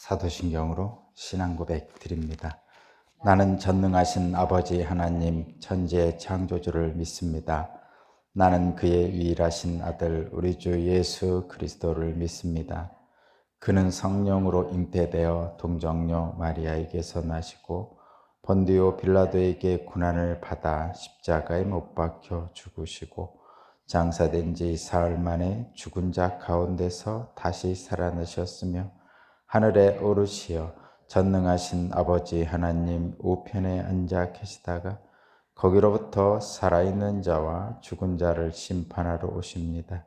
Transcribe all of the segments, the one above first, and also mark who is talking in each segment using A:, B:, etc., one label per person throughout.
A: 사도신경으로 신앙 고백 드립니다. 나는 전능하신 아버지 하나님 천지의 창조주를 믿습니다. 나는 그의 유일하신 아들 우리 주 예수 그리스도를 믿습니다. 그는 성령으로 잉태되어 동정녀 마리아에게서 나시고 본디오 빌라도에게 고난을 받아 십자가에 못 박혀 죽으시고 장사된 지 사흘 만에 죽은 자 가운데서 다시 살아나셨으며 하늘에 오르시어 전능하신 아버지 하나님 우편에 앉아 계시다가 거기로부터 살아있는 자와 죽은 자를 심판하러 오십니다.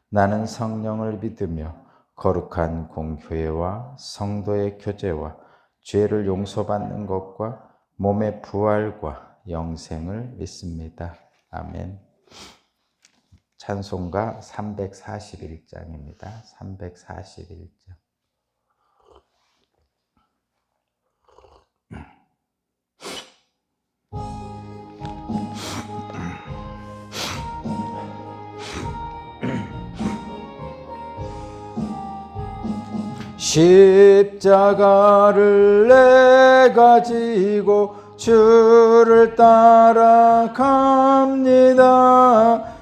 A: 나는 성령을 믿으며 거룩한 공교회와 성도의 교제와 죄를 용서받는 것과 몸의 부활과 영생을 믿습니다. 아멘. 찬송가 341장입니다. 341장. 십자가를 내가 지고 주를 따라갑니다.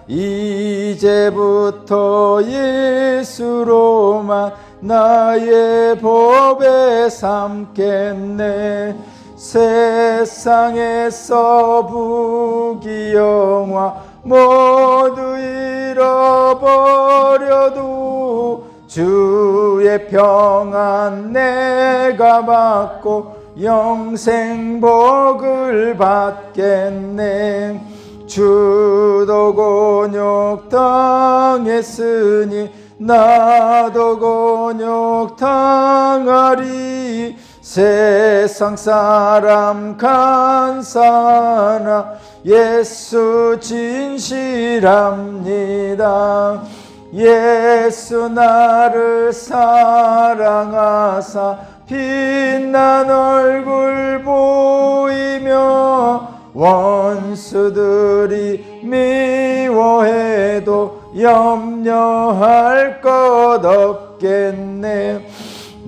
A: 이제부터 예수로만 나의 법에 삼겠네. 세상에서 부귀영화 모두 잃어버려도 주의 평안 내가 받고 영생 복을 받겠네. 주도 곤욕 당했으니 나도 곤욕 당하리. 세상 사람 간사하나 예수 진실합니다. 예수 나를 사랑하사 빛난 얼굴 보이며 원수들이 미워해도 염려할 것 없겠네.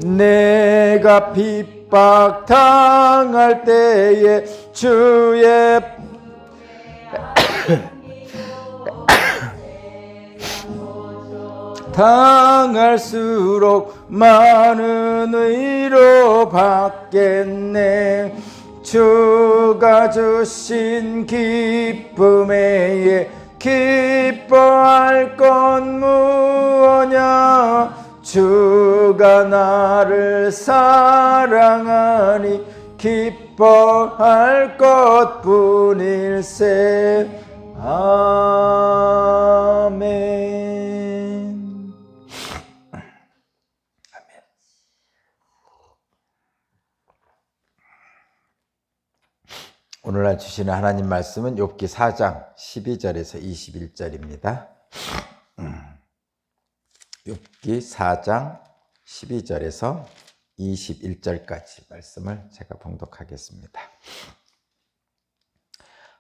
A: 내가 핍박 당할 때에 주의 당할수록 많은 의로 받겠네. 주가 주신 기쁨에 기뻐할 건 무엇냐. 주가 나를 사랑하니 기뻐할 것뿐일세. 아멘. 오늘날 주시는 하나님 말씀은 욥기 4장 12절에서 21절입니다. 욥기 4장 12절에서 21절까지 말씀을 제가 봉독하겠습니다.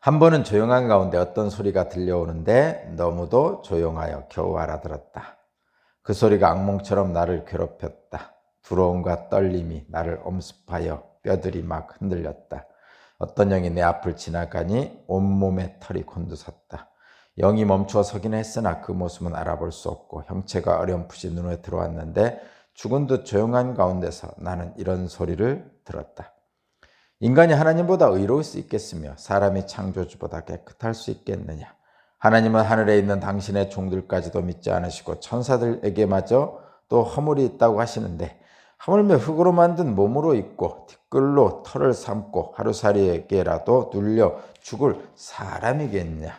A: 한 번은 조용한 가운데 어떤 소리가 들려오는데 너무도 조용하여 겨우 알아들었다. 그 소리가 악몽처럼 나를 괴롭혔다. 두려움과 떨림이 나를 엄습하여 뼈들이 막 흔들렸다. 어떤 영이 내 앞을 지나가니 온몸에 털이 곤두섰다. 영이 멈추어 서긴 했으나 그 모습은 알아볼 수 없고 형체가 어렴풋이 눈에 들어왔는데 죽은 듯 조용한 가운데서 나는 이런 소리를 들었다. 인간이 하나님보다 의로울 수 있겠으며 사람이 창조주보다 깨끗할 수 있겠느냐. 하나님은 하늘에 있는 당신의 종들까지도 믿지 않으시고 천사들에게마저 또 허물이 있다고 하시는데 하물며 흙으로 만든 몸으로 있고 티끌로 털을 삼고 하루살이에게라도 눌려 죽을 사람이겠냐.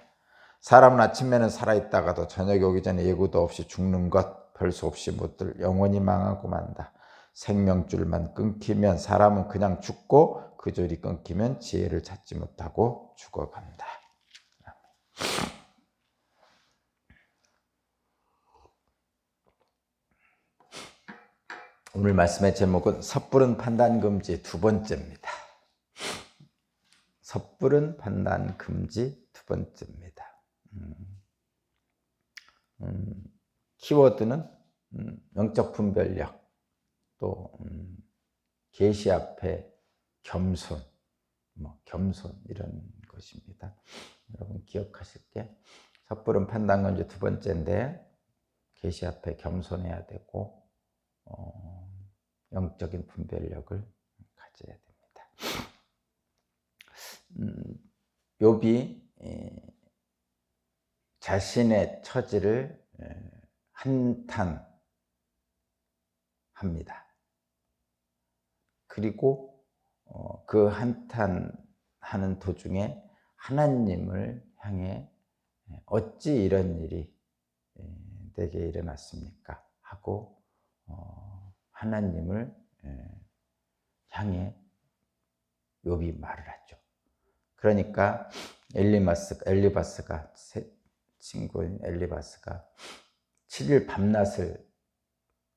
A: 사람은 아침에는 살아있다가도 저녁이 오기 전에 예고도 없이 죽는 것 별 수 없이 묻들 영원히 망하고 만다. 생명줄만 끊기면 사람은 그냥 죽고 그 줄이 끊기면 지혜를 찾지 못하고 죽어간다. 오늘 말씀의 제목은 섣부른 판단 금지 두 번째입니다. 섣부른 판단 금지 두 번째입니다. 키워드는 영적 분별력, 또 계시 앞에 겸손, 겸손 이런 것입니다. 여러분 기억하실 게 섣부른 판단건조 두 번째인데 계시 앞에 겸손해야 되고 영적인 분별력을 가져야 됩니다. 욥이 자신의 처지를 한탄합니다. 그리고 그 한탄하는 도중에 하나님을 향해 어찌 이런 일이 내게 일어났습니까? 하고 하나님을 향해 욥이 말을 하죠. 그러니까 엘리바스가 친구인 엘리바스가 7일 밤낮을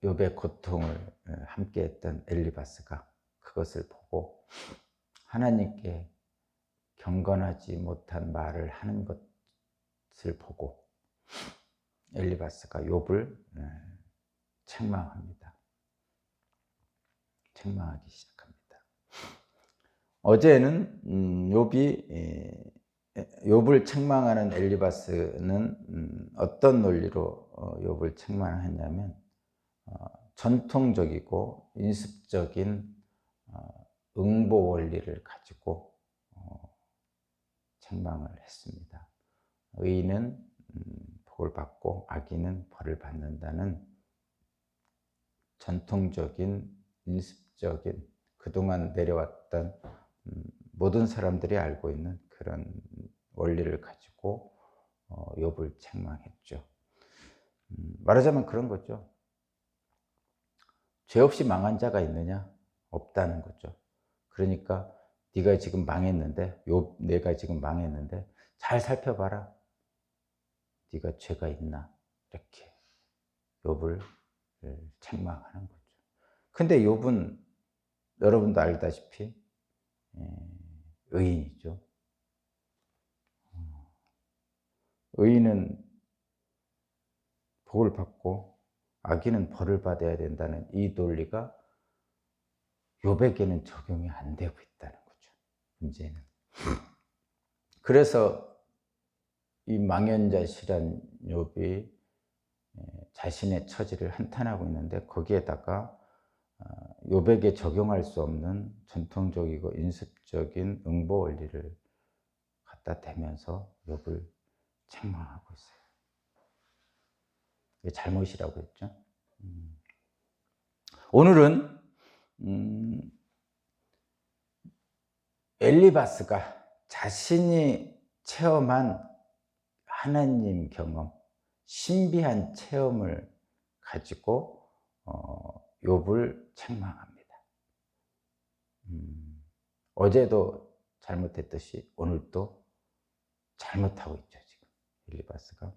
A: 욥의 고통을 함께했던 엘리바스가 그것을 보고 하나님께 경건하지 못한 말을 하는 것을 보고 엘리바스가 욥을 책망합니다. 책망하기 시작합니다. 어제는 욥을 책망하는 엘리바스는 어떤 논리로 욥을 책망했냐면 전통적이고 인습적인 응보 원리를 가지고 책망을 했습니다. 의인은 복을 받고 악인은 벌을 받는다는 전통적인 인습적인 그동안 내려왔던 모든 사람들이 알고 있는 그런 원리를 가지고 욥을 책망했죠. 말하자면 그런 거죠. 죄 없이 망한 자가 있느냐? 없다는 거죠. 그러니까 네가 지금 망했는데, 내가 지금 망했는데 잘 살펴봐라. 네가 죄가 있나? 이렇게 욥을 책망하는 거죠. 근데 욥은 여러분도 알다시피 의인이죠. 의인은 복을 받고 악인은 벌을 받아야 된다는 이 논리가 욥에게는 적용이 안 되고 있다는 거죠. 문제는. 그래서 이 망연자실한 욥이 자신의 처지를 한탄하고 있는데 거기에다가 욥에게 적용할 수 없는 전통적이고 인습적인 응보 원리를 갖다 대면서 욥을 책망하고 있어요. 이게 잘못이라고 했죠. 오늘은 엘리바스가 자신이 체험한 하나님 경험, 신비한 체험을 가지고 욥을 책망합니다. 어제도 잘못했듯이 오늘도 잘못하고 있죠, 지금 엘리바스가.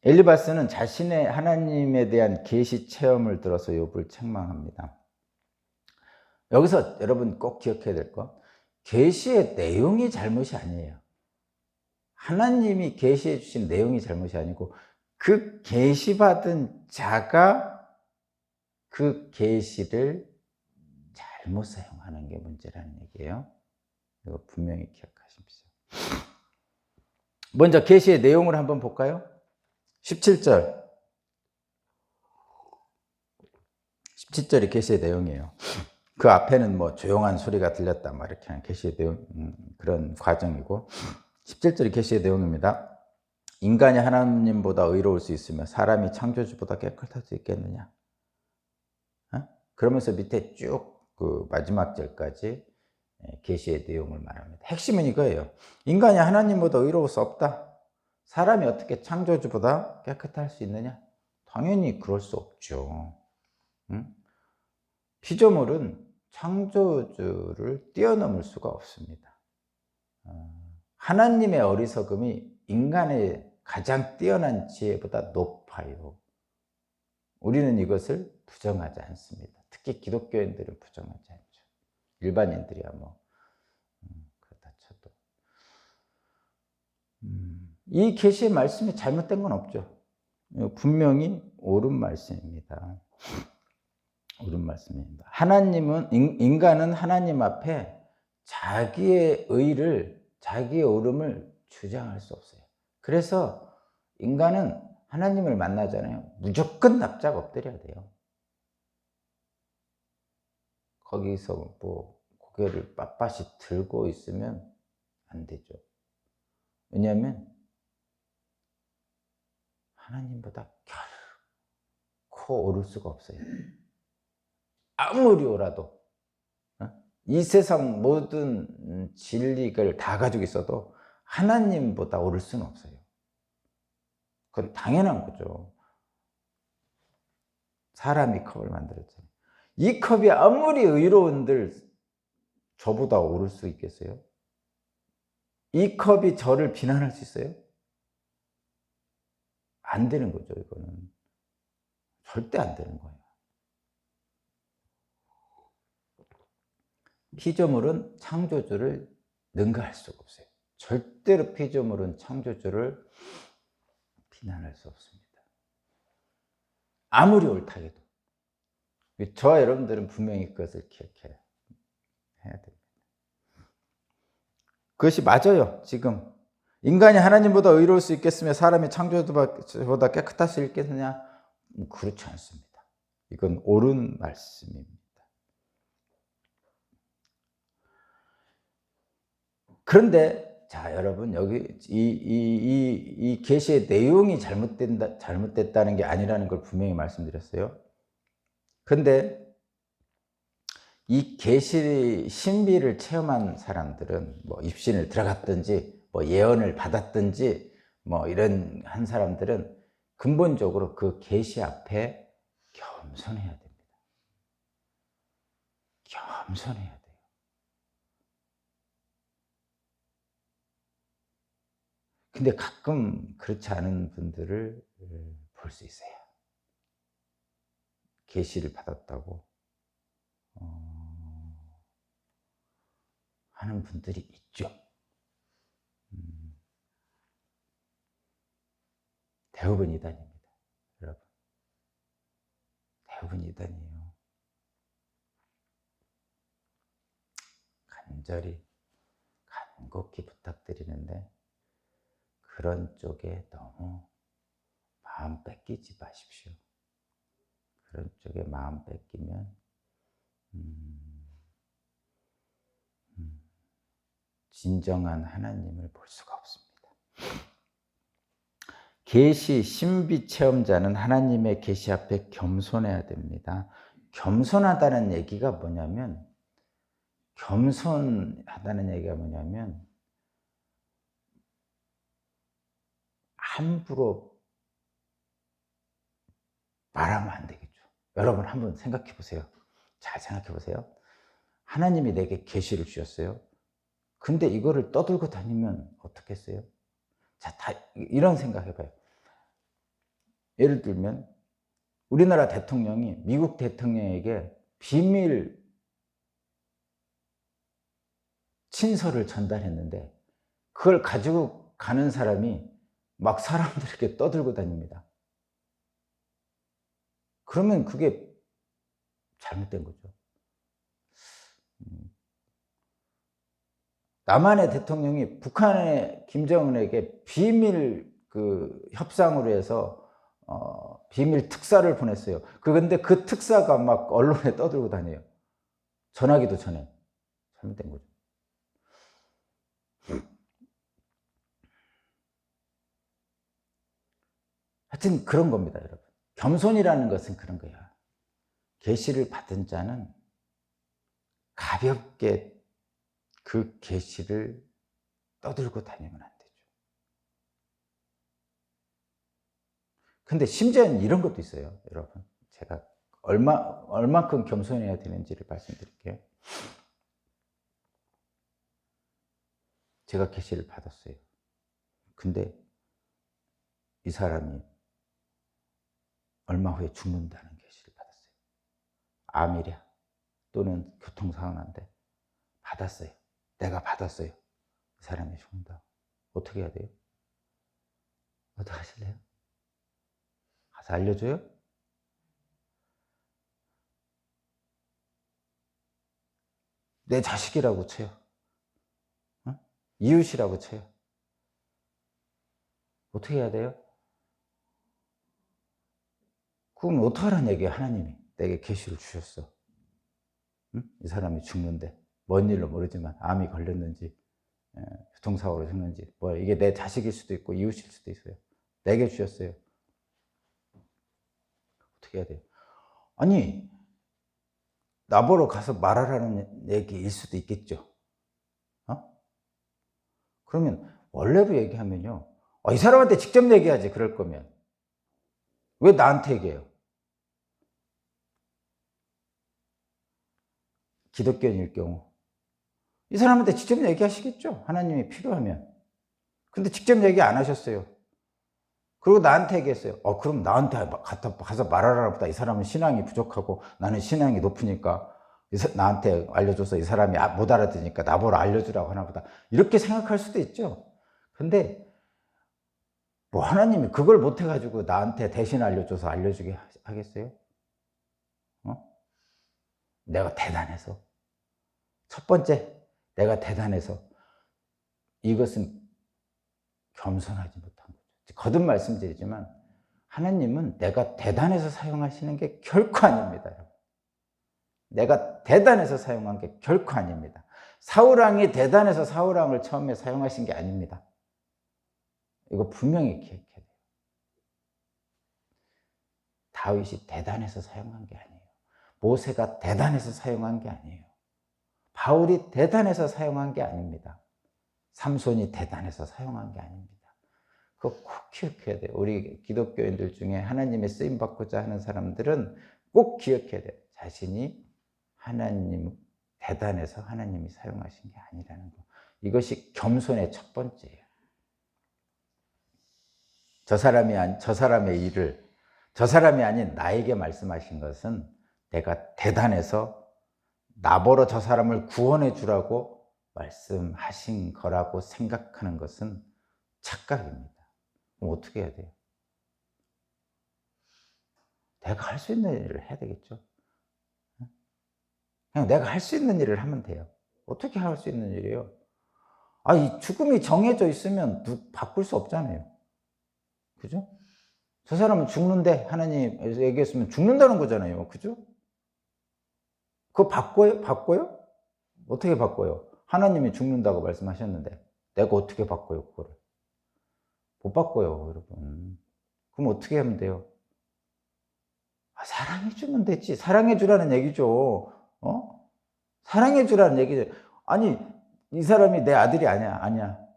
A: 엘리바스는 자신의 하나님에 대한 계시 체험을 들어서 욥을 책망합니다. 여기서 여러분 꼭 기억해야 될 거, 계시의 내용이 잘못이 아니에요. 하나님이 계시해 주신 내용이 잘못이 아니고 그 계시받은 자가 그 계시를 잘못 사용하는 게 문제라는 얘기예요. 이거 분명히 기억하십시오. 먼저 계시의 내용을 한번 볼까요? 17절. 17절이 계시의 내용이에요. 그 앞에는 뭐 조용한 소리가 들렸다, 뭐 이렇게 하는 계시의 내용, 그런 과정이고, 17절이 계시의 내용입니다. 인간이 하나님보다 의로울 수 있으며 사람이 창조주보다 깨끗할 수 있겠느냐? 그러면서 밑에 쭉 그 마지막 절까지 계시의 내용을 말합니다. 핵심은 이거예요. 인간이 하나님보다 의로울 수 없다. 사람이 어떻게 창조주보다 깨끗할 수 있느냐? 당연히 그럴 수 없죠. 피조물은 창조주를 뛰어넘을 수가 없습니다. 하나님의 어리석음이 인간의 가장 뛰어난 지혜보다 높아요. 우리는 이것을 부정하지 않습니다. 특히 기독교인들은 부정하지 않죠. 일반인들이야 뭐 그렇다 쳐도 이 계시의 말씀이 잘못된 건 없죠. 분명히 옳은 말씀입니다. 옳은 말씀입니다. 하나님은, 인간은 하나님 앞에 자기의 의를, 자기의 옳음을 주장할 수 없어요. 그래서 인간은 하나님을 만나잖아요. 무조건 납작 엎드려야 돼요. 거기서 뭐 고개를 빳빳이 들고 있으면 안 되죠. 왜냐하면 하나님보다 결코 오를 수가 없어요. 아무리 오라도. 이 세상 모든 진리를 다 가지고 있어도 하나님보다 오를 수는 없어요. 그건 당연한 거죠. 사람이 컵을 만들었잖아요. 이 컵이 아무리 의로운들 저보다 오를 수 있겠어요? 이 컵이 저를 비난할 수 있어요? 안 되는 거죠, 이거는. 절대 안 되는 거예요. 피조물은 창조주를 능가할 수가 없어요. 절대로 피조물은 창조주를 비난할 수 없습니다. 아무리 옳다해도. 저와 여러분들은 분명히 그것을 기억해야 됩니다. 그것이 맞아요. 지금 인간이 하나님보다 의로울 수 있겠으며 사람이 창조주보다 깨끗할 수 있겠느냐? 그렇지 않습니다. 이건 옳은 말씀입니다. 그런데 자, 여러분, 여기 이 계시의 내용이 잘못됐다는 게 아니라는 걸 분명히 말씀드렸어요. 그런데 이 계시 신비를 체험한 사람들은 뭐 입신을 들어갔든지 뭐 예언을 받았든지 뭐 이런 한 사람들은 근본적으로 그 계시 앞에 겸손해야 됩니다. 겸손해야 돼요. 근데 가끔 그렇지 않은 분들을 볼 수 있어요. 계시를 받았다고 하는 분들이 있죠. 대부분 이단입니다, 여러분. 대부분 이단이에요. 간절히 간곡히 부탁드리는데 그런 쪽에 너무 마음 뺏기지 마십시오. 그런 쪽에 마음 뺏기면 진정한 하나님을 볼 수가 없습니다. 계시 신비 체험자는 하나님의 계시 앞에 겸손해야 됩니다. 겸손하다는 얘기가 뭐냐면 함부로 말하면 안 되겠죠. 여러분 한번 생각해 보세요. 잘 생각해 보세요. 하나님이 내게 계시를 주셨어요. 근데 이거를 떠들고 다니면 어떻겠어요? 자, 다 이런 생각 해봐요. 예를 들면 우리나라 대통령이 미국 대통령에게 비밀 친서를 전달했는데 그걸 가지고 가는 사람이 막 사람들에게 떠들고 다닙니다. 그러면 그게 잘못된 거죠. 남한의 대통령이 북한의 김정은에게 비밀 협상으로 해서 비밀 특사를 보냈어요. 그런데 그 특사가 막 언론에 떠들고 다녀요. 전화기도 전에. 잘못된 거죠. 하여튼 그런 겁니다, 여러분. 겸손이라는 것은 그런 거야. 계시를 받은 자는 가볍게 그 계시를 떠들고 다니면 안 되죠. 근데 심지어는 이런 것도 있어요, 여러분. 제가 얼만큼 겸손해야 되는지를 말씀드릴게요. 제가 계시를 받았어요. 근데 이 사람이 얼마 후에 죽는다는 계시를 받았어요. 암이랴 또는 교통사고 난데 받았어요. 내가 받았어요. 이 사람이 죽는다. 어떻게 해야 돼요? 어떻게 하실래요? 가서 알려줘요? 내 자식이라고 쳐요. 어? 이웃이라고 쳐요. 어떻게 해야 돼요? 그럼 어떡하라는 얘기야, 하나님이. 내게 계시를 주셨어. 응? 이 사람이 죽는데, 뭔 일로 모르지만 암이 걸렸는지 교통사고로 죽는지, 뭐 이게 내 자식일 수도 있고 이웃일 수도 있어요. 내게 주셨어요. 어떻게 해야 돼요? 아니, 나보러 가서 말하라는 얘기일 수도 있겠죠. 어? 그러면 원래로 얘기하면요, 이 사람한테 직접 얘기하지. 그럴 거면 왜 나한테 얘기해요? 기독교인일 경우 이 사람한테 직접 얘기하시겠죠, 하나님이 필요하면. 근데 직접 얘기 안 하셨어요. 그리고 나한테 얘기했어요. 그럼 나한테 가서 말하라 보다 이 사람은 신앙이 부족하고 나는 신앙이 높으니까 나한테 알려줘서 이 사람이 못 알아듣으니까 나보러 알려주라고 하나 보다. 이렇게 생각할 수도 있죠. 근데 뭐 하나님이 그걸 못 해가지고 나한테 대신 알려줘서 알려주게 하겠어요? 내가 대단해서. 첫 번째, 내가 대단해서. 이것은 겸손하지 못한 거죠. 거듭 말씀드리지만 하나님은 내가 대단해서 사용하시는 게 결코 아닙니다. 내가 대단해서 사용한 게 결코 아닙니다. 사울왕이 대단해서 사울왕을 처음에 사용하신 게 아닙니다. 이거 분명히 기억해야 돼요. 다윗이 대단해서 사용한 게 아니에요. 모세가 대단해서 사용한 게 아니에요. 바울이 대단해서 사용한 게 아닙니다. 삼손이 대단해서 사용한 게 아닙니다. 그거 꼭 기억해야 돼요. 우리 기독교인들 중에 하나님의 쓰임받고자 하는 사람들은 꼭 기억해야 돼요. 자신이 하나님 대단해서 하나님이 사용하신 게 아니라는 거. 이것이 겸손의 첫 번째예요. 저 사람의 일을 저 사람이 아닌 나에게 말씀하신 것은 내가 대단해서 나보러 저 사람을 구원해 주라고 말씀하신 거라고 생각하는 것은 착각입니다. 그럼 어떻게 해야 돼요? 내가 할 수 있는 일을 해야 되겠죠. 그냥 내가 할 수 있는 일을 하면 돼요. 어떻게 할 수 있는 일이에요? 이 죽음이 정해져 있으면 바꿀 수 없잖아요. 그죠? 저 사람은 죽는데 하나님 얘기했으면 죽는다는 거잖아요. 그죠? 그거 바꿔요? 어떻게 바꿔요? 하나님이 죽는다고 말씀하셨는데 내가 어떻게 바꿔요, 그거를? 못 바꿔요, 여러분. 그럼 어떻게 하면 돼요? 사랑해 주면 되지. 사랑해 주라는 얘기죠. 사랑해 주라는 얘기죠. 아니, 이 사람이 내 아들이 아니야.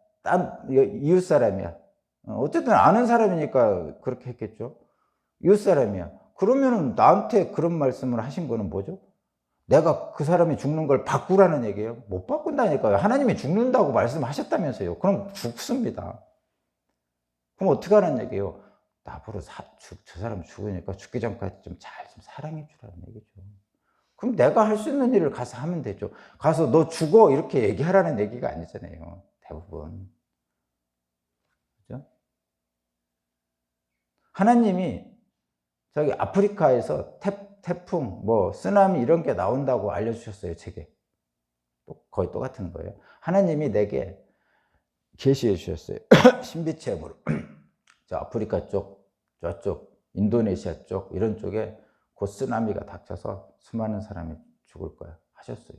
A: 이웃 사람이야. 어쨌든 아는 사람이니까 그렇게 했겠죠. 이웃 사람이야. 그러면은 나한테 그런 말씀을 하신 거는 뭐죠? 내가 그 사람이 죽는 걸 바꾸라는 얘기예요? 못 바꾼다니까요. 하나님이 죽는다고 말씀하셨다면서요. 그럼 죽습니다. 그럼 어떻게 하라는 얘기예요? 나보러 저 사람 죽으니까 죽기 전까지 좀 사랑해 주라는 얘기죠. 그럼 내가 할 수 있는 일을 가서 하면 되죠. 가서 너 죽어 이렇게 얘기하라는 얘기가 아니잖아요. 대부분. 그죠? 하나님이 저기 아프리카에서 태풍, 쓰나미 이런 게 나온다고 알려주셨어요, 책에. 거의 똑같은 거예요. 하나님이 내게 계시해 주셨어요. 신비체험으로. 저 아프리카 쪽, 저쪽, 인도네시아 쪽, 이런 쪽에 곧 쓰나미가 닥쳐서 수많은 사람이 죽을 거야 하셨어요.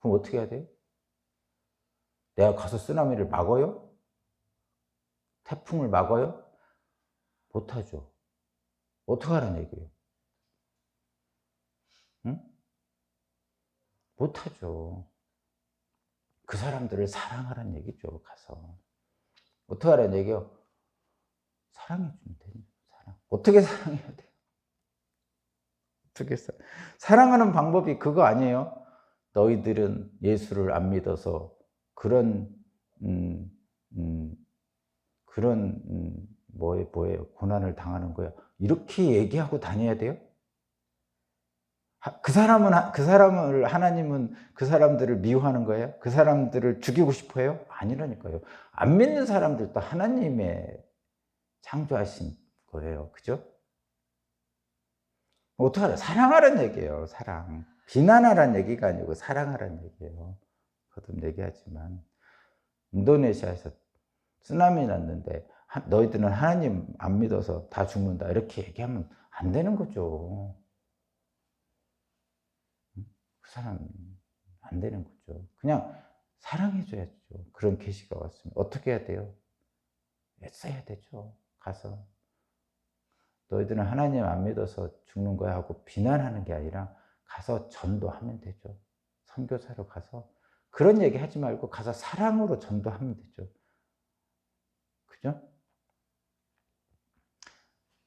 A: 그럼 어떻게 해야 돼요? 내가 가서 쓰나미를 막아요? 태풍을 막아요? 못하죠. 어떻게 하라는 얘기예요? 응? 못하죠. 그 사람들을 사랑하라는 얘기죠, 가서. 어떻게 하라는 얘기예요? 사랑해주면 돼요. 어떻게 사랑해야 돼요? 어떻게 사랑하는 방법이 그거 아니에요? 너희들은 예수를 안 믿어서 그런 뭐예요? 고난을 당하는 거야. 이렇게 얘기하고 다녀야 돼요? 그 사람을 하나님은 그 사람들을 미워하는 거예요? 그 사람들을 죽이고 싶어요? 아니라니까요. 안 믿는 사람들도 하나님의 창조하신 거예요. 그죠? 어떡하라? 사랑하라는 얘기예요. 사랑. 비난하라는 얘기가 아니고 사랑하라는 얘기예요. 거듭 얘기하지만 인도네시아에서 쓰나미 났는데 너희들은 하나님 안 믿어서 다 죽는다 이렇게 얘기하면 안 되는 거죠. 그 사람 안 되는 거죠. 그냥 사랑해 줘야죠. 그런 계시가 왔으면 어떻게 해야 돼요? 애써야 되죠. 가서 너희들은 하나님 안 믿어서 죽는 거야 하고 비난하는 게 아니라 가서 전도하면 되죠. 선교사로 가서 그런 얘기 하지 말고 가서 사랑으로 전도하면 되죠. 그죠?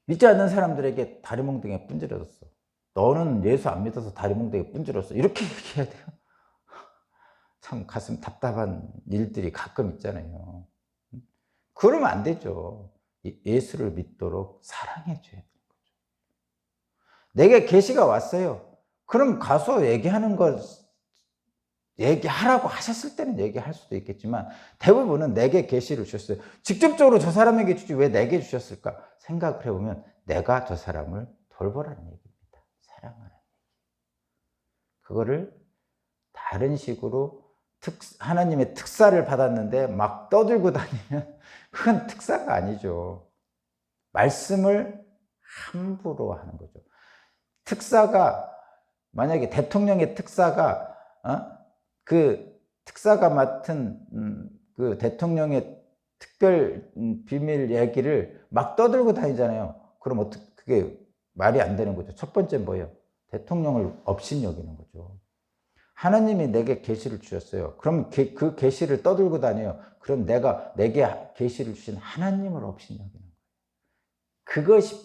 A: 믿지 않는 사람들에게 다리몽둥이에 분질러졌어. 너는 예수 안 믿어서 다리몽둥이에 분질렀어. 이렇게 얘기해야 돼요. 참 가슴 답답한 일들이 가끔 있잖아요. 그러면 안 되죠. 예수를 믿도록 사랑해 줘야 돼요. 내게 계시가 왔어요. 그럼 가서 얘기하는 걸 얘기하라고 하셨을 때는 얘기할 수도 있겠지만 대부분은 내게 계시를 주셨어요. 직접적으로 저 사람에게 주지 왜 내게 주셨을까? 생각을 해보면 내가 저 사람을 돌보라는 얘기입니다. 사랑하라는 얘기. 그거를 다른 식으로 하나님의 특사를 받았는데 막 떠들고 다니면 그건 특사가 아니죠. 말씀을 함부로 하는 거죠. 특사가 만약에 대통령의 특사가 그 특사가 맡은 그 대통령의 특별 비밀 얘기를 막 떠들고 다니잖아요. 그럼 어떻게 그게 말이 안 되는 거죠. 첫 번째 뭐예요? 대통령을 업신여기는 거죠. 하나님이 내게 계시를 주셨어요. 그럼 그 계시를 떠들고 다녀요. 그럼 내게 계시를 주신 하나님을 업신여기는 거예요. 그것이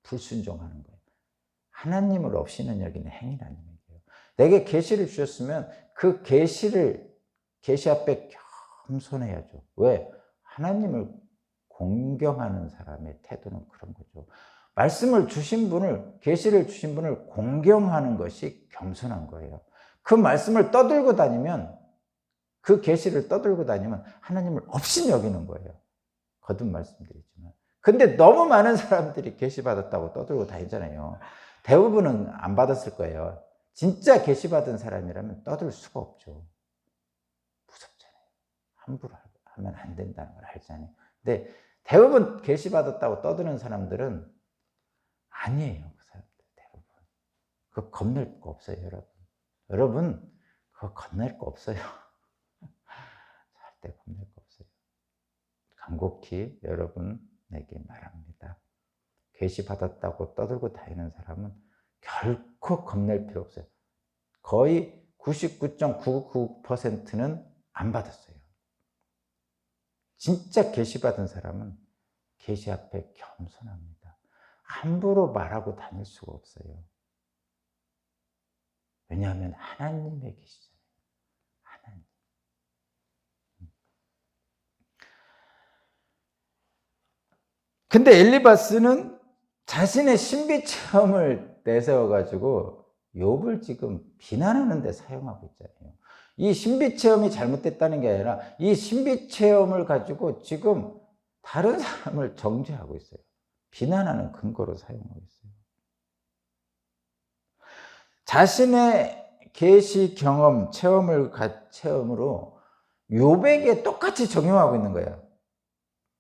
A: 불순종하는 거예요. 하나님을 없이는 여기는 행위라는 얘기예요. 내게 계시를 주셨으면 그 계시 앞에 겸손해야죠. 왜? 하나님을 공경하는 사람의 태도는 그런 거죠. 말씀을 주신 분을, 계시를 주신 분을 공경하는 것이 겸손한 거예요. 그 말씀을 떠들고 다니면, 그 계시를 떠들고 다니면 하나님을 없이 여기는 거예요. 거듭 말씀드리지만. 근데 너무 많은 사람들이 계시 받았다고 떠들고 다니잖아요. 대부분은 안 받았을 거예요. 진짜 계시 받은 사람이라면 떠들 수가 없죠. 무섭잖아요. 함부로 하면 안 된다는 걸 알잖아요. 근데 대부분 계시 받았다고 떠드는 사람들은 아니에요. 그 사람들 대부분. 그거 겁낼 거 없어요, 여러분. 여러분, 그거 겁낼 거 없어요. 절대 겁낼 거 없어요. 간곡히 여러분에게 말합니다. 계시 받았다고 떠들고 다니는 사람은 결코 겁낼 필요 없어요. 거의 99.99%는 안 받았어요. 진짜 계시 받은 사람은 계시 앞에 겸손합니다. 함부로 말하고 다닐 수가 없어요. 왜냐하면 하나님의 계시잖아요. 하나님. 근데 엘리바스는 자신의 신비 체험을 내세워 가지고 욥을 지금 비난하는 데 사용하고 있잖아요. 이 신비 체험이 잘못됐다는 게 아니라 이 신비 체험을 가지고 지금 다른 사람을 정죄하고 있어요. 비난하는 근거로 사용하고 있어요. 자신의 계시 경험, 체험으로 욥에게 똑같이 적용하고 있는 거예요.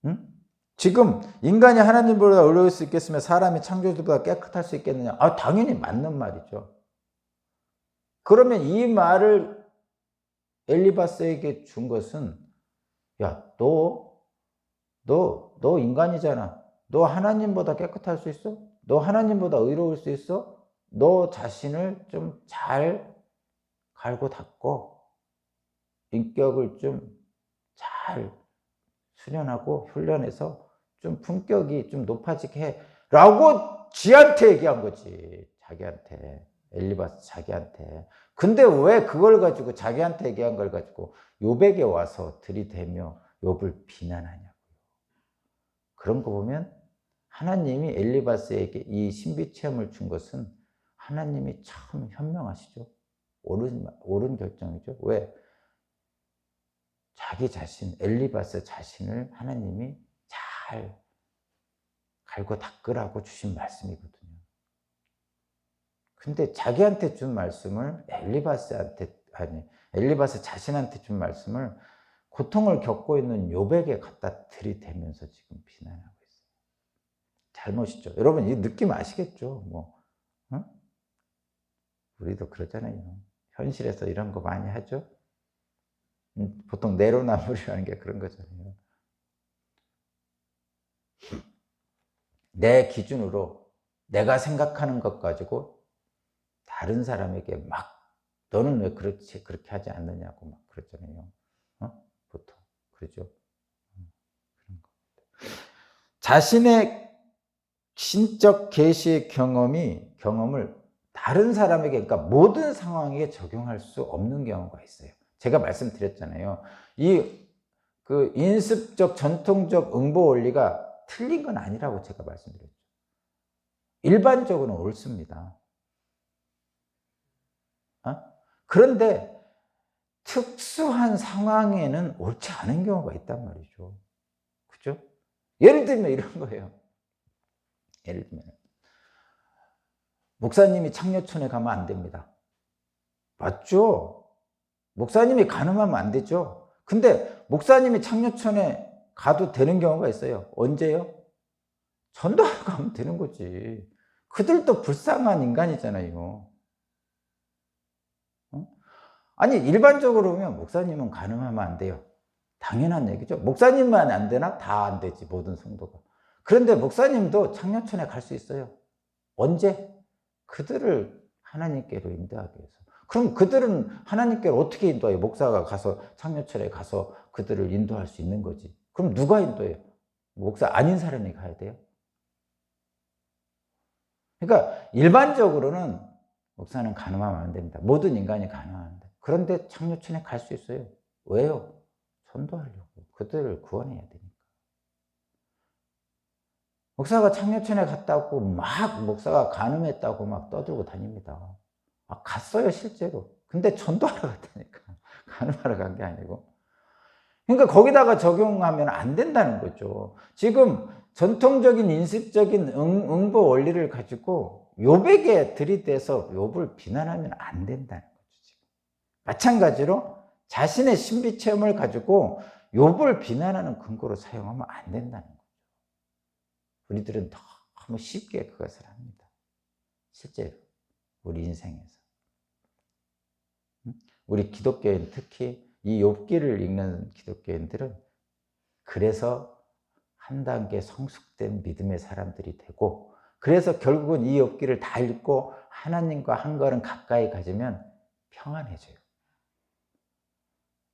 A: 응? 지금 인간이 하나님보다 어려울 수 있겠으며 사람이 창조주보다 깨끗할 수 있겠느냐? 당연히 맞는 말이죠. 그러면 이 말을 엘리바스에게 준 것은 야, 너 인간이잖아. 너 하나님보다 깨끗할 수 있어? 너 하나님보다 의로울 수 있어? 너 자신을 좀 잘 갈고 닦고 인격을 좀 잘 수련하고 훈련해서 좀 품격이 좀 높아지게 해. 라고 지한테 얘기한 거지. 자기한테. 엘리바스 자기한테. 근데 왜 그걸 가지고 자기한테 얘기한 걸 가지고 욥에게 와서 들이대며 욥을 비난하냐고요. 그런 거 보면 하나님이 엘리바스에게 이 신비 체험을 준 것은 하나님이 참 현명하시죠. 옳은 결정이죠. 왜? 자기 자신, 엘리바스 자신을 하나님이 잘 갈고 닦으라고 주신 말씀이거든요. 근데 자기한테 준 말씀을 엘리바스 자신한테 준 말씀을 고통을 겪고 있는 욥에게 갖다 들이대면서 지금 비난하고 있어요. 잘못이죠. 여러분 이 느낌 아시겠죠? 뭐 어? 우리도 그러잖아요. 현실에서 이런 거 많이 하죠. 보통 내로남불이라는 게 그런 거잖아요. 내 기준으로 내가 생각하는 것 가지고 다른 사람에게 막 너는 왜 그렇게 하지 않느냐고 막 그러잖아요. 보통 그러죠. 그런 거. 자신의 신적 계시의 경험을 다른 사람에게, 그러니까 모든 상황에 적용할 수 없는 경우가 있어요. 제가 말씀드렸잖아요. 그 인습적 전통적 응보 원리가 틀린 건 아니라고 제가 말씀드렸죠. 일반적으로는 옳습니다. 그런데 특수한 상황에는 옳지 않은 경우가 있단 말이죠. 그죠? 예를 들면 이런 거예요. 예를 들면 목사님이 창녀촌에 가면 안 됩니다. 맞죠? 목사님이 가늠하면 안 되죠. 근데 목사님이 창녀촌에 가도 되는 경우가 있어요. 언제요? 전도하러 가면 되는 거지. 그들도 불쌍한 인간이잖아요. 아니 일반적으로 보면 목사님은 가늠하면 안 돼요. 당연한 얘기죠. 목사님만 안 되나? 다 안 되지, 모든 성도가. 그런데 목사님도 창녀촌에 갈 수 있어요. 언제? 그들을 하나님께로 인도하기 위해서. 그럼 그들은 하나님께로 어떻게 인도해요? 목사가 가서 창녀촌에 가서 그들을 인도할 수 있는 거지. 그럼 누가 인도해요? 목사 아닌 사람이 가야 돼요? 그러니까 일반적으로는 목사는 가늠하면 안 됩니다. 모든 인간이 가능합니다. 그런데 창녀촌에 갈 수 있어요. 왜요? 전도하려고. 그들을 구원해야 되니까. 목사가 창녀촌에 갔다고 막 목사가 간음했다고 막 떠들고 다닙니다. 갔어요, 실제로. 근데 전도하러 갔다니까. 간음하러 간 게 아니고. 그러니까 거기다가 적용하면 안 된다는 거죠. 지금 전통적인 인습적인 응보 원리를 가지고 욥에게 들이대서 욥을 비난하면 안 된다는 거죠. 지금. 마찬가지로 자신의 신비 체험을 가지고 욥을 비난하는 근거로 사용하면 안 된다는 거죠. 우리들은 너무 쉽게 그것을 합니다. 실제로 우리 인생에서. 우리 기독교인 특히 이 욥기를 읽는 기독교인들은 그래서 한 단계 성숙된 믿음의 사람들이 되고, 그래서 결국은 이 욥기를 다 읽고 하나님과 한 걸음 가까이 가지면 평안해져요.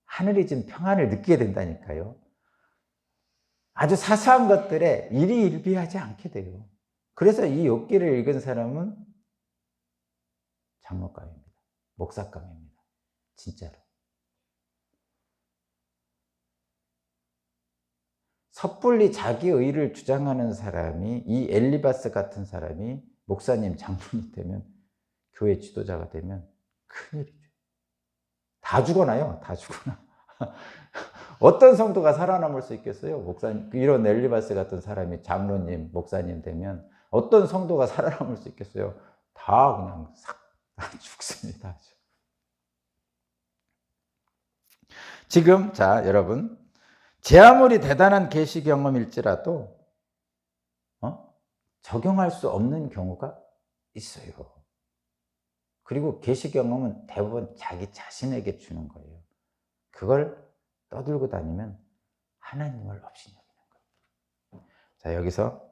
A: 하늘이 준 평안을 느끼게 된다니까요. 아주 사소한 것들에 일희일비하지 않게 돼요. 그래서 이 욥기를 읽은 사람은 장로감입니다. 목사감입니다. 진짜로. 섣불리 자기 의를 주장하는 사람이, 이 엘리바스 같은 사람이 목사님, 장로님 되면, 교회 지도자가 되면 큰일이죠. 다 죽어나요. 다 죽어나. 어떤 성도가 살아남을 수 있겠어요? 목사님, 이런 엘리바스 같은 사람이 장로님, 목사님 되면 어떤 성도가 살아남을 수 있겠어요? 다 그냥 싹 다 죽습니다. 지금 자 여러분, 제 아무리 대단한 계시 경험일지라도 적용할 수 없는 경우가 있어요. 그리고 계시 경험은 대부분 자기 자신에게 주는 거예요. 그걸 떠들고 다니면 하나님을 없이 여기는 거예요. 자, 여기서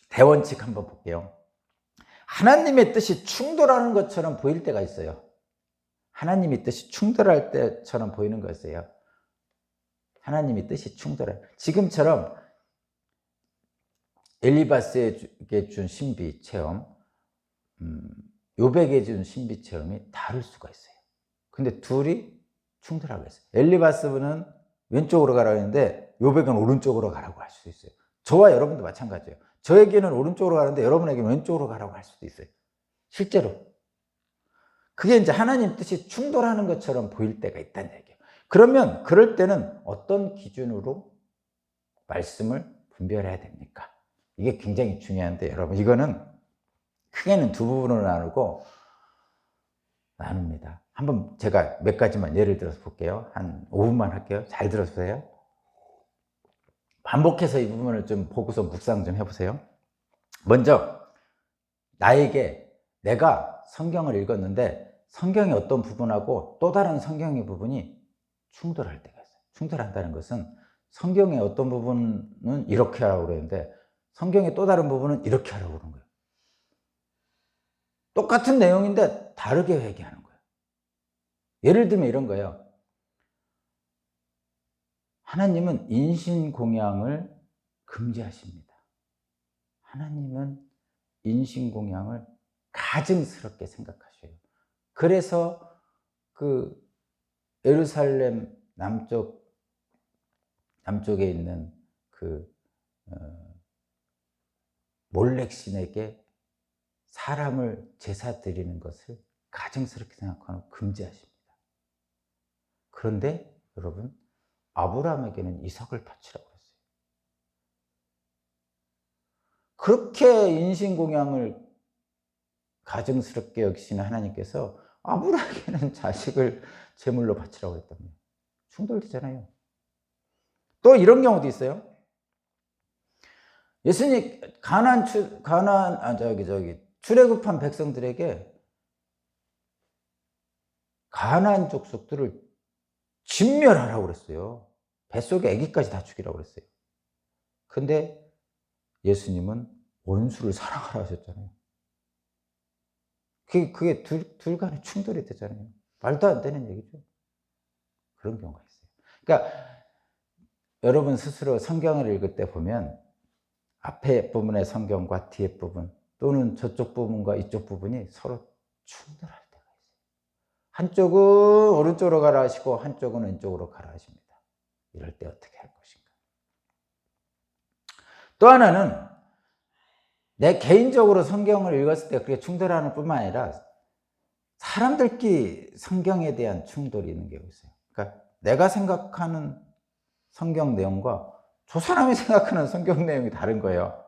A: 대원칙 한번 볼게요. 하나님의 뜻이 충돌하는 것처럼 보일 때가 있어요. 하나님의 뜻이 충돌할 때처럼 보이는 거였어요. 하나님의 뜻이 충돌해. 지금처럼 엘리바스에게 준 신비 체험, 욥에게 준 신비 체험이 다를 수가 있어요. 근데 둘이 충돌하고 있어요. 엘리바스는 왼쪽으로 가라고 했는데 욥에게는 오른쪽으로 가라고 할 수도 있어요. 저와 여러분도 마찬가지예요. 저에게는 오른쪽으로 가는데 여러분에게는 왼쪽으로 가라고 할 수도 있어요. 실제로. 그게 이제 하나님 뜻이 충돌하는 것처럼 보일 때가 있다는 얘기예요. 그러면 그럴 때는 어떤 기준으로 말씀을 분별해야 됩니까? 이게 굉장히 중요한데, 여러분 이거는 크게는 두 부분으로 나눕니다. 한번 제가 몇 가지만 예를 들어서 볼게요. 한 5분만 할게요. 잘 들어보세요. 반복해서 이 부분을 좀 보고서 묵상 좀 해보세요. 먼저 나에게 내가 성경을 읽었는데 성경의 어떤 부분하고 또 다른 성경의 부분이 충돌할 때가 있어요. 충돌한다는 것은 성경의 어떤 부분은 이렇게 하라고 그러는데 성경의 또 다른 부분은 이렇게 하라고 그러는 거예요. 똑같은 내용인데 다르게 회개하는 거예요. 예를 들면 이런 거예요. 하나님은 인신공양을 금지하십니다. 하나님은 인신공양을 가증스럽게 생각하셔요. 그래서 그 예루살렘 남쪽에 있는 그 몰렉신에게 사람을 제사 드리는 것을 가증스럽게 생각하고 금지하십니다. 그런데 여러분, 아브라함에게는 이삭을 바치라고 했어요. 그렇게 인신공양을 가증스럽게 여기시는 하나님께서 아브라함에게는 자식을 제물로 바치라고 했다면 충돌되잖아요. 또 이런 경우도 있어요. 예수님 출애굽한 백성들에게 가나안 족속들을 진멸하라고 그랬어요. 뱃속에 아기까지 다 죽이라고 그랬어요. 근데 예수님은 원수를 사랑하라 하셨잖아요. 그게 둘 간에 충돌이 되잖아요. 말도 안 되는 얘기죠. 그런 경우가 있어요. 그러니까 여러분 스스로 성경을 읽을 때 보면 앞에 부분의 성경과 뒤에 부분 또는 저쪽 부분과 이쪽 부분이 서로 충돌할 때가 있어요. 한쪽은 오른쪽으로 가라 하시고 한쪽은 왼쪽으로 가라 하십니다. 이럴 때 어떻게 할 것인가? 또 하나는 내 개인적으로 성경을 읽었을 때 그게 충돌하는 뿐만 아니라 사람들끼리 성경에 대한 충돌이 있는 경우가 있어요. 그러니까 내가 생각하는 성경 내용과 저 사람이 생각하는 성경 내용이 다른 거예요.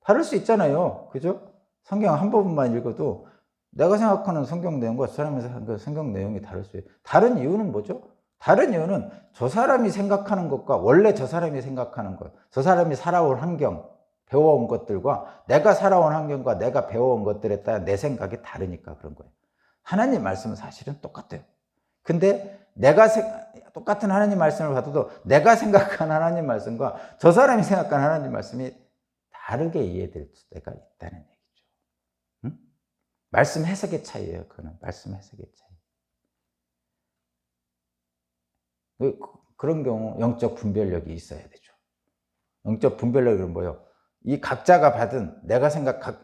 A: 다를 수 있잖아요. 그죠? 성경 한 부분만 읽어도 내가 생각하는 성경 내용과 저 사람이 생각하는 성경 내용이 다를 수 있어요. 다른 이유는 뭐죠? 다른 이유는 저 사람이 생각하는 것과 원래 저 사람이 생각하는 것, 저 사람이 살아온 환경, 배워온 것들과 내가 살아온 환경과 내가 배워온 것들에 따라 내 생각이 다르니까 그런 거예요. 하나님 말씀은 사실은 똑같아요. 근데 똑같은 하나님 말씀을 받아도 내가 생각한 하나님 말씀과 저 사람이 생각한 하나님 말씀이 다르게 이해될 때가 있다는 얘기죠. 응? 말씀 해석의 차이예요. 그거는 말씀 해석의 차이. 그런 경우 영적 분별력이 있어야 되죠. 영적 분별력은 뭐예요? 이 각자가 받은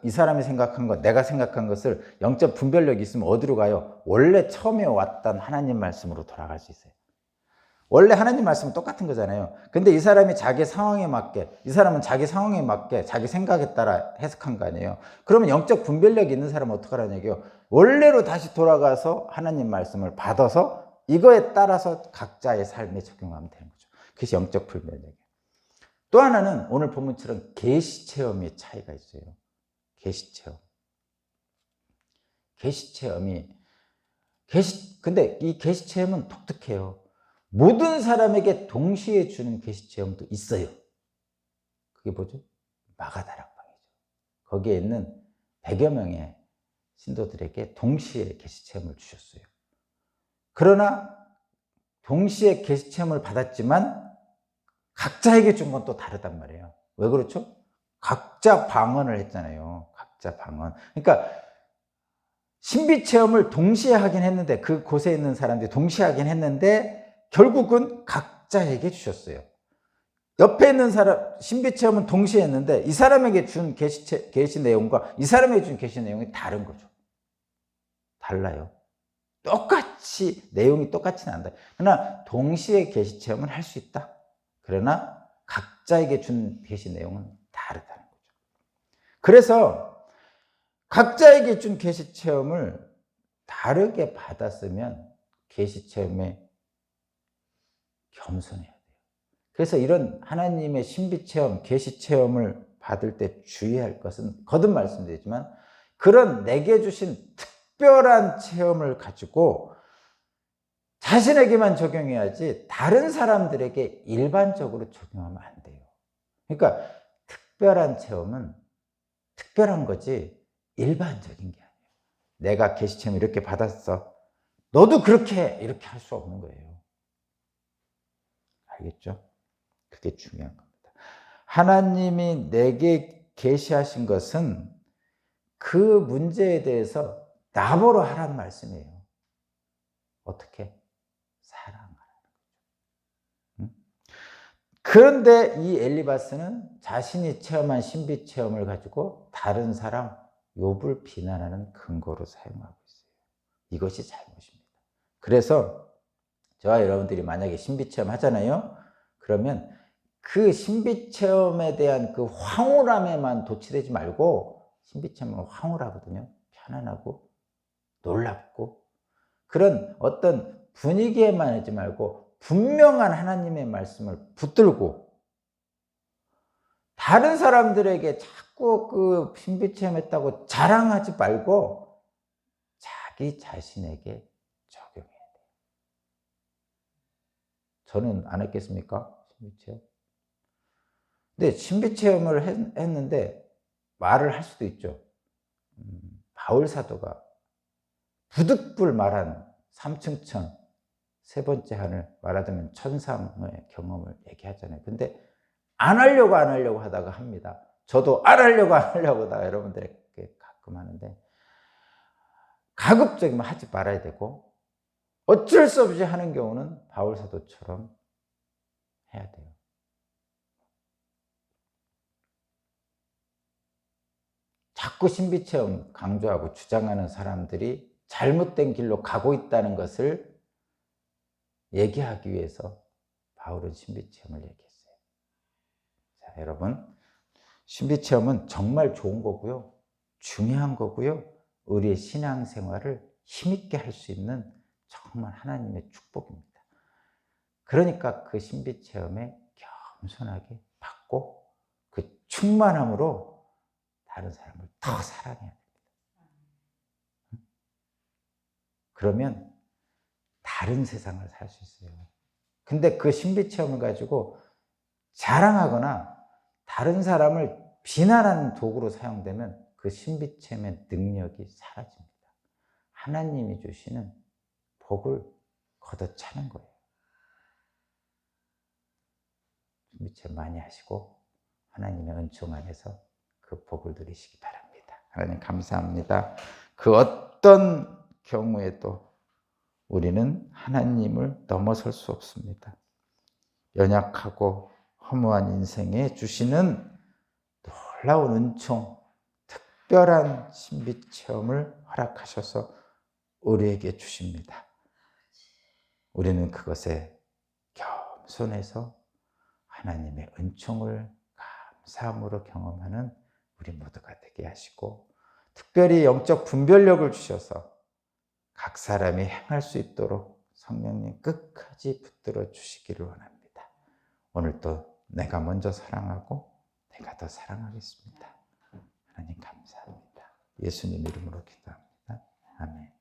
A: 이 사람이 생각한 것, 내가 생각한 것을 영적 분별력이 있으면 어디로 가요? 원래 처음에 왔던 하나님 말씀으로 돌아갈 수 있어요. 원래 하나님 말씀은 똑같은 거잖아요. 근데 이 사람이 자기 상황에 맞게, 이 사람은 자기 상황에 맞게 자기 생각에 따라 해석한 거 아니에요. 그러면 영적 분별력이 있는 사람은 어떡하라는 얘기예요? 원래로 다시 돌아가서 하나님 말씀을 받아서 이거에 따라서 각자의 삶에 적용하면 되는 거죠. 그것이 영적 분별력이에요. 또 하나는 오늘 본문처럼 계시 체험의 차이가 있어요. 계시 체험. 근데 이 계시 체험은 독특해요. 모든 사람에게 동시에 주는 계시 체험도 있어요. 그게 뭐죠? 마가다락방이죠. 거기에 있는 100여 명의 신도들에게 동시에 계시 체험을 주셨어요. 그러나 동시에 계시 체험을 받았지만 각자에게 준 건 또 다르단 말이에요. 왜 그렇죠? 각자 방언을 했잖아요. 각자 방언. 그러니까 신비 체험을 동시에 하긴 했는데 그곳에 있는 사람들이 동시에 하긴 했는데 결국은 각자에게 주셨어요. 옆에 있는 사람 신비 체험은 동시에 했는데 이 사람에게 준 계시 내용과 이 사람에게 준 계시 내용이 다른 거죠. 달라요. 내용이 똑같지는 않다. 그러나 동시에 계시 체험을 할 수 있다. 그러나 각자에게 준 계시 내용은 다르다는 거죠. 그래서 각자에게 준 계시 체험을 다르게 받았으면 계시 체험에 겸손해야 돼요. 그래서 이런 하나님의 신비 체험, 계시 체험을 받을 때 주의할 것은 거듭 말씀드리지만 그런 내게 주신 특별한 체험을 가지고 자신에게만 적용해야지 다른 사람들에게 일반적으로 적용하면 안 돼요. 그러니까 특별한 체험은 특별한 거지 일반적인 게 아니에요. 내가 계시체험 이렇게 받았어. 너도 그렇게 이렇게 할 수 없는 거예요. 알겠죠? 그게 중요한 겁니다. 하나님이 내게 계시하신 것은 그 문제에 대해서 나보러 하라는 말씀이에요. 어떻게? 사랑하라는 거죠. 그런데 이 엘리바스는 자신이 체험한 신비 체험을 가지고 다른 사람 욥을 비난하는 근거로 사용하고 있어요. 이것이 잘못입니다. 그래서 저와 여러분들이 만약에 신비 체험 하잖아요. 그러면 그 신비 체험에 대한 그 황홀함에만 도취되지 말고, 신비 체험은 황홀하거든요. 편안하고 놀랍고 그런 어떤 분위기에만 하지 말고 분명한 하나님의 말씀을 붙들고 다른 사람들에게 자꾸 그 신비 체험했다고 자랑하지 말고 자기 자신에게 적용해야 돼요. 저는 안 했겠습니까? 신비 체험. 근데 신비 체험을 했는데 말을 할 수도 있죠. 바울 사도가 부득불 말한 삼층천 세 번째 하늘 말하자면 천상의 경험을 얘기하잖아요. 근데 안 하려고 하다가 합니다. 저도 안 하려고 하다가 여러분들에게 가끔 하는데 가급적이면 하지 말아야 되고 어쩔 수 없이 하는 경우는 바울 사도처럼 해야 돼요. 자꾸 신비체험 강조하고 주장하는 사람들이 잘못된 길로 가고 있다는 것을 얘기하기 위해서 바울은 신비체험을 얘기했어요. 자, 여러분, 신비체험은 정말 좋은 거고요. 중요한 거고요. 우리의 신앙생활을 힘있게 할 수 있는 정말 하나님의 축복입니다. 그러니까 그 신비체험에 겸손하게 받고 그 충만함으로 다른 사람을 더 사랑해야 됩니다. 그러면 다른 세상을 살 수 있어요. 근데 그 신비체험을 가지고 자랑하거나 다른 사람을 비난하는 도구로 사용되면 그 신비체험의 능력이 사라집니다. 하나님이 주시는 복을 걷어차는 거예요. 신비체험 많이 하시고 하나님의 은총 안에서 그 복을 누리시기 바랍니다. 하나님 감사합니다. 그 어떤 경우에도 우리는 하나님을 넘어설 수 없습니다. 연약하고 허무한 인생에 주시는 놀라운 은총, 특별한 신비체험을 허락하셔서 우리에게 주십니다. 우리는 그것에 겸손해서 하나님의 은총을 감사함으로 경험하는 우리 모두가 되게 하시고 특별히 영적 분별력을 주셔서 각 사람이 행할 수 있도록 성령님 끝까지 붙들어 주시기를 원합니다. 오늘도 내가 먼저 사랑하고 내가 더 사랑하겠습니다. 하나님 감사합니다. 예수님 이름으로 기도합니다. 아멘.